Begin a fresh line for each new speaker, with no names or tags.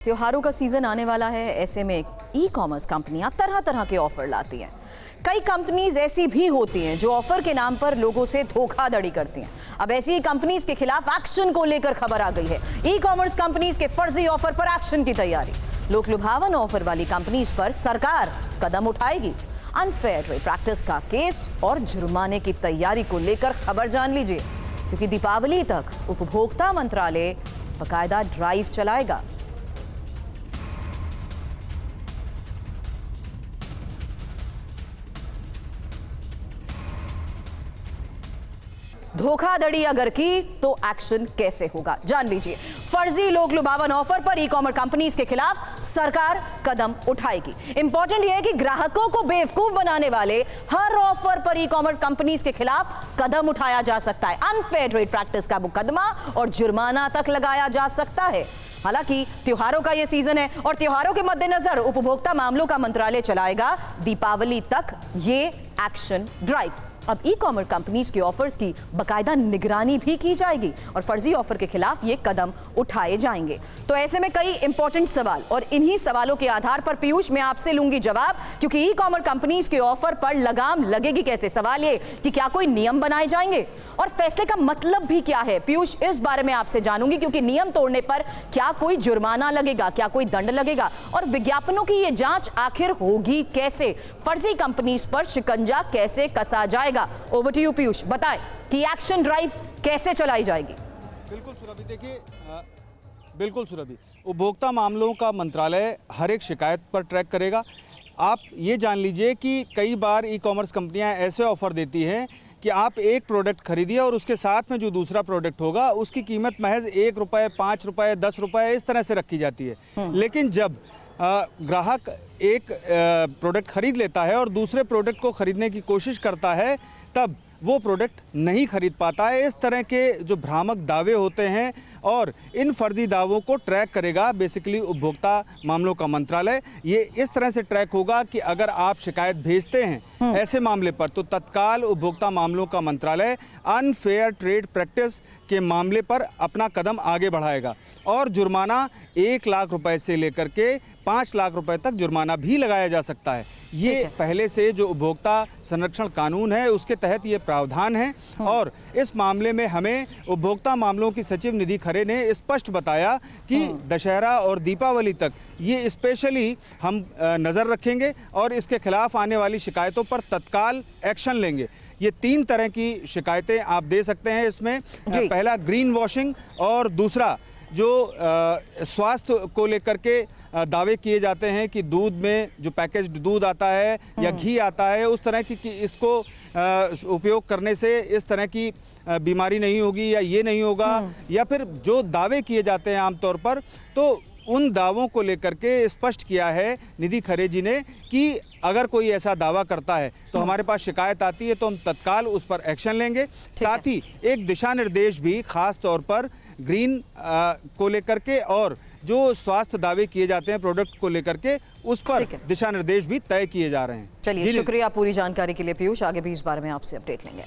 त्योहारों का सीजन आने वाला है। ऐसे में ई कॉमर्स कंपनियां तरह तरह के ऑफर लाती हैं। कई कंपनीज ऐसी भी होती हैं जो ऑफर के नाम पर लोगों से धोखाधड़ी करती हैं। अब ऐसी ही कंपनीज के खिलाफ एक्शन को लेकर खबर आ गई है। ई कॉमर्स कंपनीज के फर्जी ऑफर पर एक्शन की तैयारी। लोक लुभावन ऑफर वाली कंपनीज पर सरकार कदम उठाएगी। अनफेयर ट्रेड प्रैक्टिस का केस और जुर्माने की तैयारी को लेकर खबर जान लीजिए, क्योंकि दीपावली तक उपभोक्ता मंत्रालय बाकायदा ड्राइव चलाएगा। धोखाधड़ी अगर की तो एक्शन कैसे होगा, जान लीजिए। फर्जी लोक लुभावन ऑफर पर ई कॉमर्स कंपनीज के खिलाफ सरकार कदम उठाएगी। इंपॉर्टेंट यह है कि ग्राहकों को बेवकूफ बनाने वाले हर ऑफर पर ई कॉमर्स कंपनीज के खिलाफ कदम उठाया जा सकता है। अनफेयर ट्रेड प्रैक्टिस का मुकदमा और जुर्माना तक लगाया जा सकता है। हालांकि त्योहारों का यह सीजन है और त्योहारों के मद्देनजर उपभोक्ता मामलों का मंत्रालय चलाएगा दीपावली तक ये एक्शन ड्राइव। अब ई कॉमर्स कंपनीज के ऑफर्स की बाकायदा निगरानी भी की जाएगी और फर्जी ऑफर के खिलाफ ये कदम उठाए जाएंगे। तो ऐसे में कई इंपॉर्टेंट सवाल, और इन्हीं सवालों के आधार पर पीयूष मैं आपसे लूंगी जवाब, क्योंकि ई कॉमर्स कंपनीज के ऑफर पर लगाम लगेगी कैसे। सवाल ये कि क्या कोई नियम बनाए जाएंगे और फैसले का मतलब भी क्या है। पीयूष, इस बारे में आपसे जानूंगी, क्योंकि नियम तोड़ने पर क्या कोई जुर्माना लगेगा, क्या कोई दंड लगेगा, और विज्ञापनों की ये जांच आखिर होगी कैसे। फर्जी कंपनीज पर शिकंजा कैसे कसा जाएगा। ओवर टू यू पीयूष, बताएं कि एक्शन ड्राइव कैसे चलाई जाएगी।
बिल्कुल सुरभि, देखिए बिल्कुल सुरभि, उपभोक्ता मामलों का मंत्रालय हर एक शिकायत पर ट्रैक करेगा। आप ये जान लीजिए कि कई बार ई कॉमर्स कंपनियां ऐसे ऑफर देती हैं कि आप एक प्रोडक्ट खरीदिए और उसके साथ में जो दूसरा प्रोडक्ट होगा उसकी कीमत महज ₹1, ₹5, ₹10 इस तरह से रखी जाती है। लेकिन जब ग्राहक एक प्रोडक्ट खरीद लेता है और दूसरे प्रोडक्ट को खरीदने की कोशिश करता है, तब वो प्रोडक्ट नहीं खरीद पाता है। इस तरह के जो भ्रामक दावे होते हैं और इन फर्जी दावों को ट्रैक करेगा बेसिकली उपभोक्ता मामलों का मंत्रालय। ये इस तरह से ट्रैक होगा कि अगर आप शिकायत भेजते हैं ऐसे मामले पर, तो तत्काल उपभोक्ता मामलों का मंत्रालय अनफेयर ट्रेड प्रैक्टिस के मामले पर अपना कदम आगे बढ़ाएगा और जुर्माना ₹1,00,000 से लेकर के ₹5,00,000 तक जुर्माना भी लगाया जा सकता है। ये पहले से जो उपभोक्ता संरक्षण कानून है उसके तहत ये प्रावधान है। और इस मामले में हमें उपभोक्ता मामलों की सचिव निधि खरे ने स्पष्ट बताया कि दशहरा और दीपावली तक ये स्पेशली हम नज़र रखेंगे और इसके खिलाफ आने वाली शिकायतों पर तत्काल एक्शन लेंगे। ये 3 तरह की शिकायतें आप दे सकते हैं इसमें। पहला ग्रीन वॉशिंग, और दूसरा जो स्वास्थ्य को लेकर के दावे किए जाते हैं कि दूध में जो पैकेज्ड दूध आता है या घी आता है उस तरह की कि इसको उपयोग करने से इस तरह की बीमारी नहीं होगी या ये नहीं होगा, या फिर जो दावे किए जाते हैं आमतौर पर, तो उन दावों को लेकर के स्पष्ट किया है निधि खरे जी ने कि अगर कोई ऐसा दावा करता है तो हमारे पास शिकायत आती है तो हम तत्काल उस पर एक्शन लेंगे। साथ ही एक दिशा निर्देश भी खास तौर पर ग्रीन को लेकर के और जो स्वास्थ्य दावे किए जाते हैं प्रोडक्ट को लेकर के उस पर दिशा निर्देश भी तय किए जा रहे हैं।
चलिए, शुक्रिया पूरी जानकारी के लिए पीयूष। आगे भी इस बारे में आपसे अपडेट लेंगे।